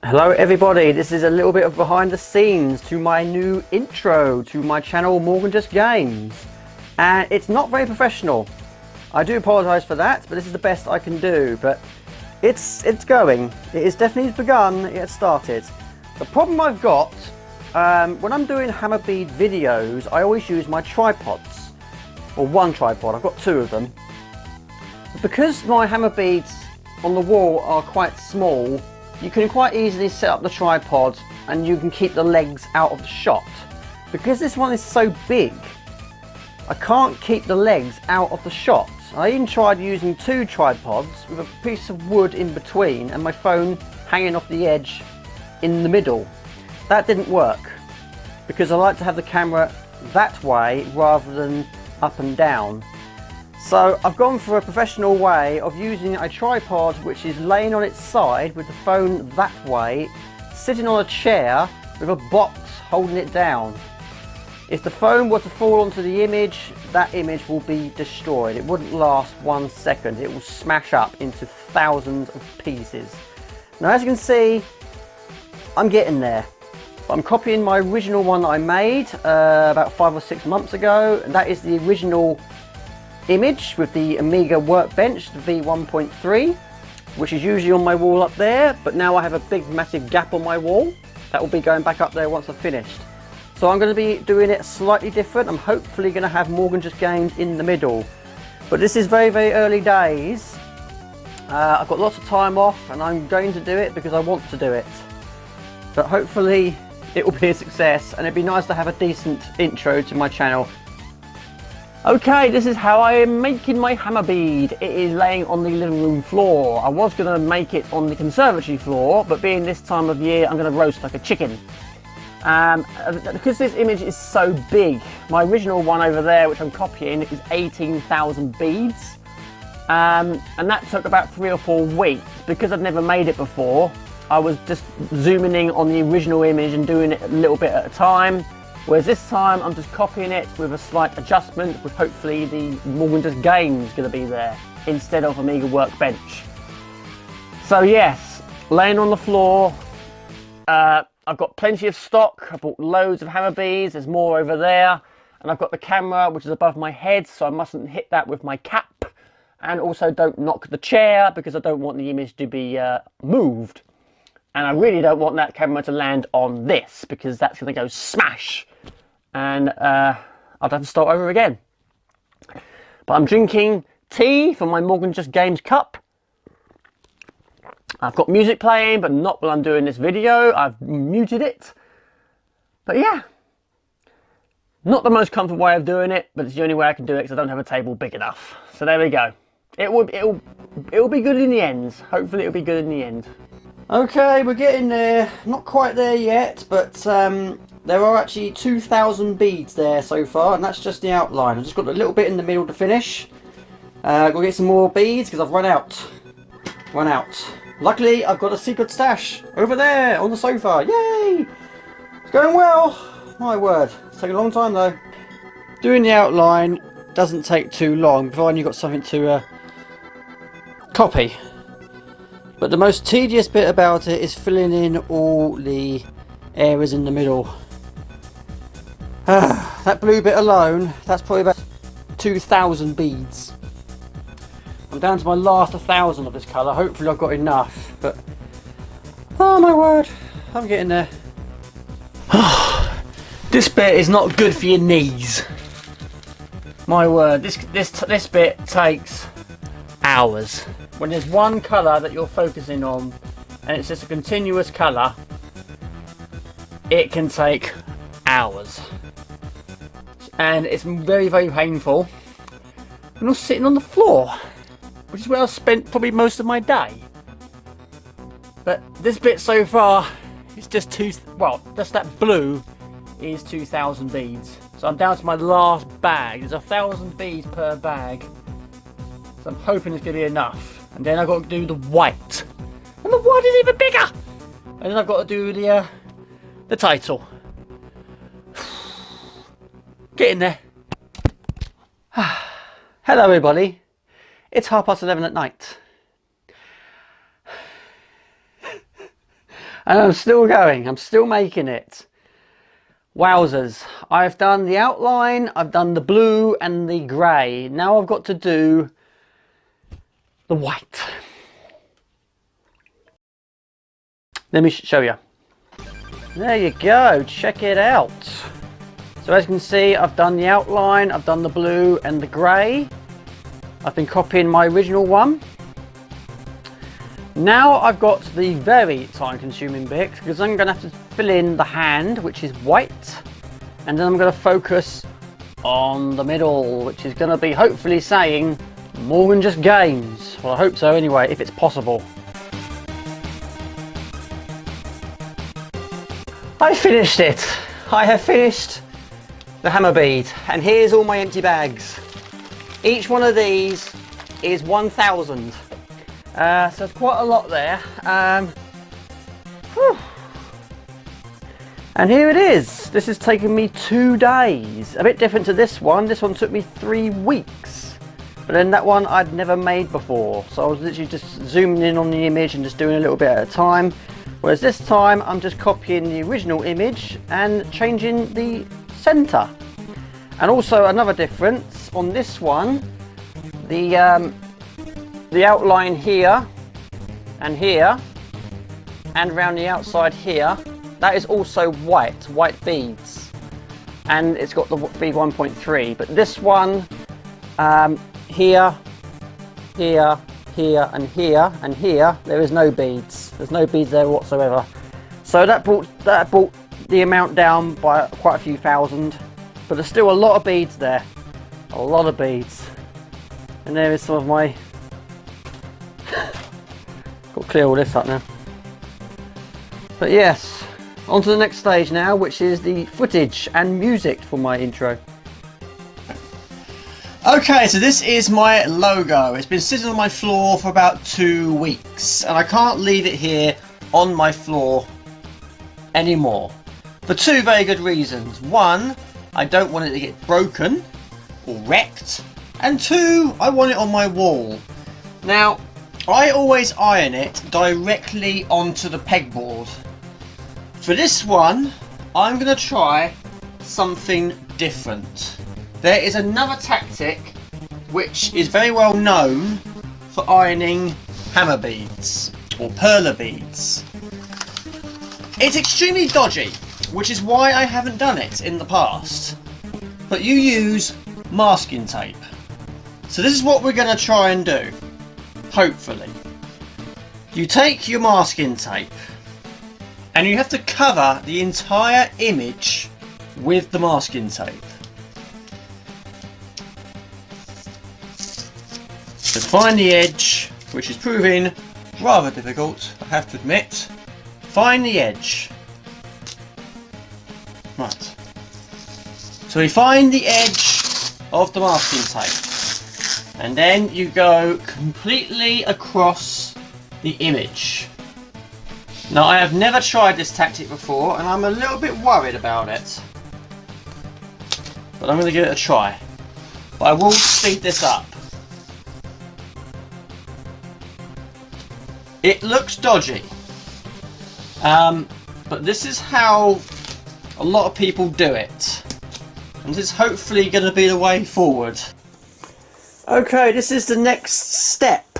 Hello everybody, this is a little bit of behind the scenes to my new intro to my channel Morgan Just Games, and it's not very professional. I do apologise for that, but this is the best I can do. But it's going. It is definitely begun. It has started. The problem I've got when I'm doing hammer bead videos, I always use my tripods, or one tripod. I've got two of them. Because my hammer beads on the wall are quite small, you can quite easily set up the tripod and you can keep the legs out of the shot. Because this one is so big, I can't keep the legs out of the shot. I even tried using two tripods with a piece of wood in between and my phone hanging off the edge in the middle. That didn't work because I like to have the camera that way rather than up and down. So I've gone for a professional way of using a tripod which is laying on its side with the phone that way, sitting on a chair with a box holding it down. If the phone were to fall onto the image, that image will be destroyed. It wouldn't last 1 second. It will smash up into thousands of pieces. Now, as you can see, I'm getting there. I'm copying my original one that I made about 5 or 6 months ago, and that is the original image with the Amiga workbench, the V1.3, which is usually on my wall up there, but now I have a big massive gap on my wall. That will be going back up there once I've finished. So I'm going to be doing it slightly different. I'm hopefully going to have Morgan Just Games in the middle. But this is very, very early days. I've got lots of time off and I'm going to do it because I want to do it. But hopefully it will be a success, and it'd be nice to have a decent intro to my channel. Okay, this is how I am making my hammer bead. It is laying on the living room floor. I was going to make it on the conservatory floor, but being this time of year, I'm going to roast like a chicken. Because this image is so big, my original one over there, which I'm copying, is 18,000 beads. And that took about 3 or 4 weeks. Because I'd never made it before, I was just zooming in on the original image and doing it a little bit at a time. Whereas this time I'm just copying it with a slight adjustment, with hopefully the Morgan Just Games going to be there instead of Amiga workbench. So yes, laying on the floor. I've got plenty of stock. I bought loads of hammer beads. There's more over there, and I've got the camera which is above my head, so I mustn't hit that with my cap, and also don't knock the chair because I don't want the image to be moved. And I really don't want that camera to land on this because that's going to go smash. And I'd have to start over again. But I'm drinking tea from my Morgan Just Games cup. I've got music playing, but not while I'm doing this video. I've muted it. But yeah, not the most comfortable way of doing it, but it's the only way I can do it because I don't have a table big enough. So there we go. It'll be good in the end. Hopefully it'll be good in the end. Okay, we're getting there. Not quite there yet, but there are actually 2,000 beads there so far, and that's just the outline. I've just got a little bit in the middle to finish. Got to get some more beads because I've run out. Luckily, I've got a secret stash over there on the sofa. Yay! It's going well. My word. It's taking a long time though. Doing the outline doesn't take too long, providing you've got something to copy. But the most tedious bit about it is filling in all the areas in the middle. That blue bit alone, that's probably about 2,000 beads. I'm down to my last 1,000 of this colour. Hopefully I've got enough, but oh my word, I'm getting there. This bit is not good for your knees. My word, this bit takes hours. When there's one colour that you're focusing on and it's just a continuous colour, it can take hours. And it's very, very painful. And I'm sitting on the floor, which is where I've spent probably most of my day. But this bit so far, it's just just that blue is 2,000 beads. So I'm down to my last bag. There's 1,000 beads per bag. So I'm hoping it's going to be enough. And then I've got to do the white. And the white is even bigger! And then I've got to do the title. Getting there. Hello everybody. It's 11:30 at night. And I'm still going, I'm still making it. Wowzers, I've done the outline, I've done the blue and the grey. Now I've got to do the white. Let me show you. There you go, check it out. So as you can see, I've done the outline, I've done the blue and the grey. I've been copying my original one. Now I've got the very time consuming bit, because I'm going to have to fill in the hand, which is white, and then I'm going to focus on the middle, which is going to be hopefully saying more than just games. Well, I hope so anyway, if it's possible. I finished it. I have finished the hammer bead, and here's all my empty bags. Each one of these is 1,000. So it's quite a lot there. And here it is. This has taken me 2 days. A bit different to this one. This one took me 3 weeks. But then that one I'd never made before. So I was literally just zooming in on the image and just doing a little bit at a time. Whereas this time I'm just copying the original image and changing the center. And also another difference on this one, the outline here and around the outside here, that is also white beads, and it's got the V1.3. But this one, here, and here, there is no beads. There's no beads there whatsoever. So that brought the amount down by quite a few thousand, but there's still a lot of beads there, a lot of beads. And there is some of my. Got to clear all this up now. But yes, on to the next stage now, which is the footage and music for my intro. Okay, so this is my logo. It's been sitting on my floor for about 2 weeks, and I can't leave it here on my floor anymore. For 2 very good reasons. 1, I don't want it to get broken or wrecked, and 2, I want it on my wall. Now, I always iron it directly onto the pegboard. For this one, I'm going to try something different. There is another tactic which is very well known for ironing hammer beads or perler beads. It's extremely dodgy, which is why I haven't done it in the past. But you use masking tape. So this is what we're going to try and do. Hopefully. You take your masking tape and you have to cover the entire image with the masking tape. So find the edge, which is proving rather difficult, I have to admit. Find the edge. Right. So we find the edge of the masking tape, and then you go completely across the image. Now, I have never tried this tactic before, and I'm a little bit worried about it, but I'm going to give it a try. But I will speed this up. It looks dodgy, but this is how a lot of people do it, and this is hopefully going to be the way forward. Okay, this is the next step,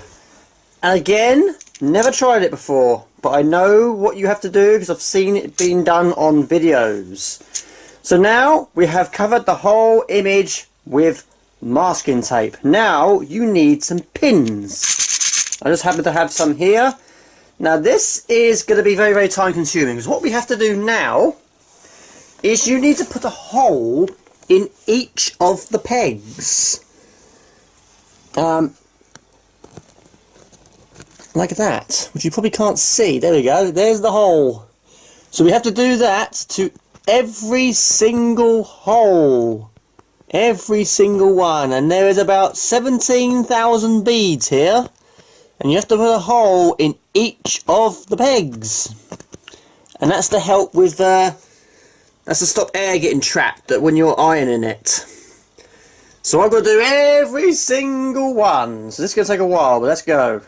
and again, never tried it before, but I know what you have to do because I've seen it being done on videos. So now we have covered the whole image with masking tape. Now you need some pins. I just happen to have some here. Now this is going to be very, very time consuming, because what we have to do now is you need to put a hole in each of the pegs. Like that, which you probably can't see. There we go, there's the hole. So we have to do that to every single hole. Every single one. And there is about 17,000 beads here. And you have to put a hole in each of the pegs. And that's to help with, that's to stop air getting trapped when you're ironing it. So I've got to do every single one. So this is going to take a while, but let's go.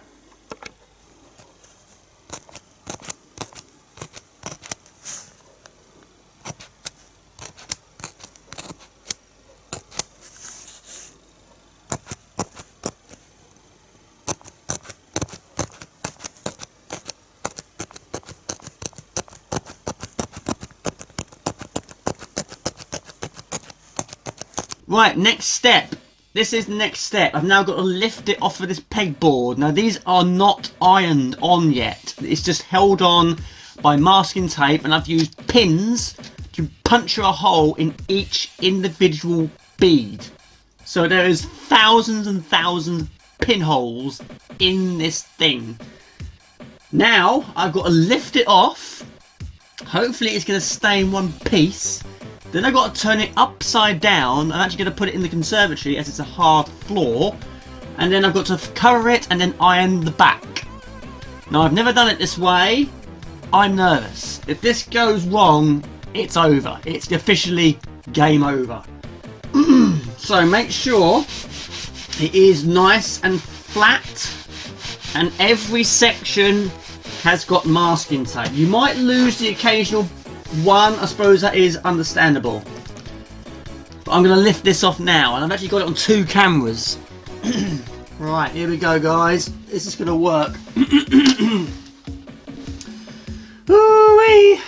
Right, next step. This is the next step. I've now got to lift it off of this pegboard. Now these are not ironed on yet. It's just held on by masking tape, and I've used pins to puncture a hole in each individual bead. So there is thousands and thousands of pinholes in this thing. Now I've got to lift it off. Hopefully it's going to stay in one piece. Then I've got to turn it upside down. I'm actually going to put it in the conservatory as it's a hard floor. And then I've got to cover it and then iron the back. Now I've never done it this way. I'm nervous. If this goes wrong, it's over. It's officially game over. So make sure it is nice and flat. And every section has got masking tape. You might lose the occasional one, I suppose that is understandable. But I'm going to lift this off now, and I've actually got it on 2 cameras. Right, here we go guys. This is going to work. Ooh-wee.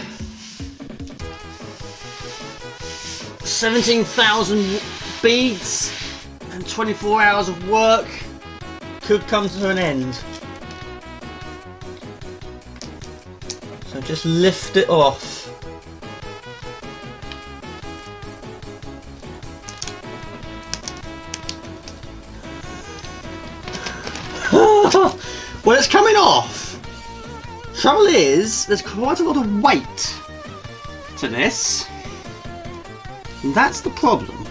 17,000 beads and 24 hours of work could come to an end. So just lift it off. Well, it's coming off. Trouble is, there's quite a lot of weight to this. And that's the problem.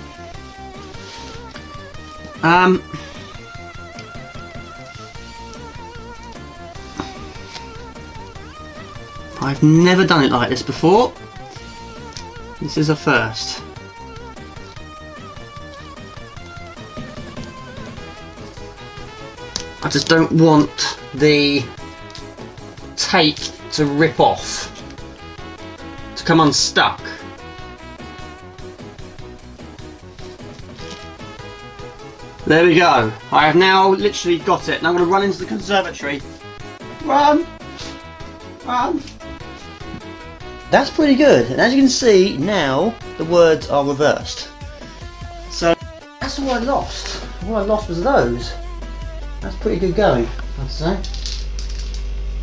I've never done it like this before. This is a first. I just don't want the tape to rip off, to come unstuck. There we go. I have now literally got it. Now I'm going to run into the conservatory. Run! Run! That's pretty good. And as you can see, now the words are reversed. So that's all I lost. All I lost was those. That's pretty good going, I'd say.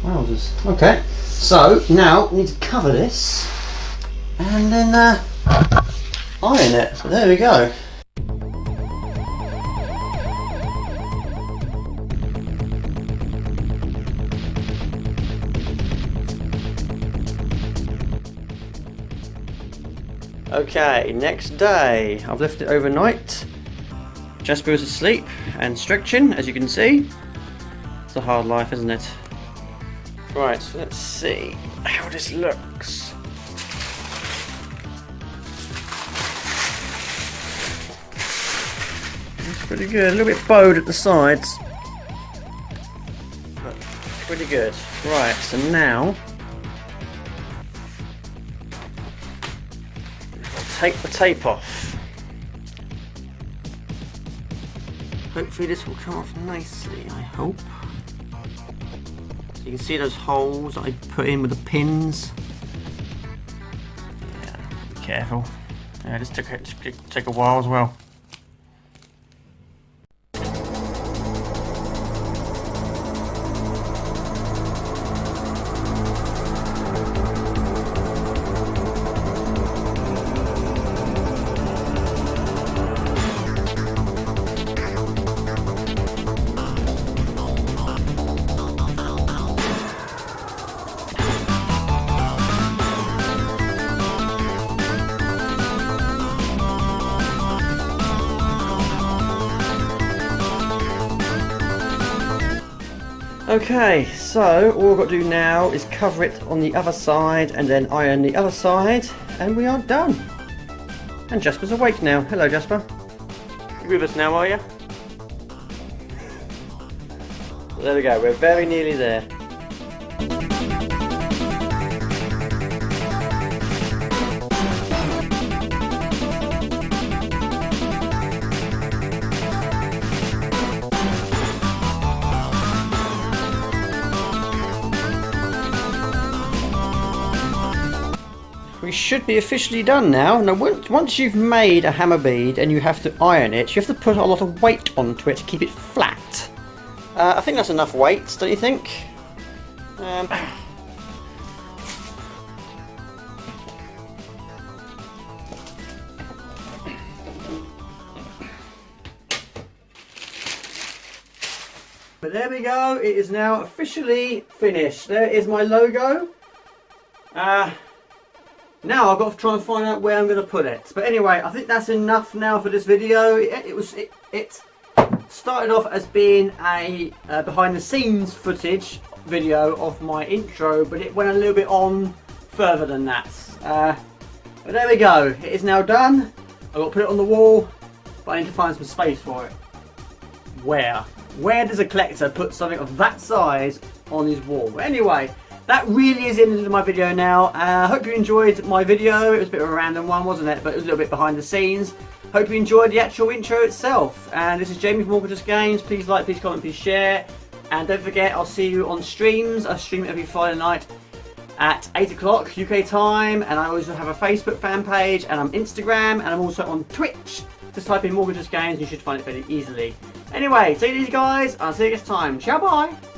Wowzers. Okay, so now we need to cover this and then iron it. So there we go. Okay, next day. I've left it overnight. Jasper was asleep and stretching, as you can see. It's a hard life, isn't it? Right, so let's see how this looks. It's pretty good. A little bit bowed at the sides, but pretty good. Right, so now I'll take the tape off. Hopefully this will come off nicely, I hope. So you can see those holes that I put in with the pins. Yeah, be careful. Yeah, this took a while as well. Okay, so all we've got to do now is cover it on the other side and then iron the other side, and we are done. And Jasper's awake now. Hello Jasper. You with us now, are you? There we go, we're very nearly there. we should be officially done now. Now, once you've made a hammer bead and you have to iron it, you have to put a lot of weight onto it to keep it flat. I think that's enough weight, don't you think? But there we go, it is now officially finished. There is my logo. Now I've got to try and find out where I'm going to put it. But anyway, I think that's enough now for this video. It started off as being a behind the scenes footage video of my intro, but it went a little bit on further than that. But there we go, it is now done. I've got to put it on the wall, but I need to find some space for it. Where does a collector put something of that size on his wall? But anyway, that really is the end of my video now. I hope you enjoyed my video. It was a bit of a random one, wasn't it? But it was a little bit behind the scenes. Hope you enjoyed the actual intro itself. And this is Jamie from Morgan Just Games. Please like, please comment, please share. And don't forget, I'll see you on streams. I stream every Friday night at 8 o'clock UK time. And I also have a Facebook fan page, and I'm Instagram, and I'm also on Twitch. Just type in Morgan Just Games and you should find it fairly easily. Anyway, take it easy guys, I'll see you next time. Ciao, bye!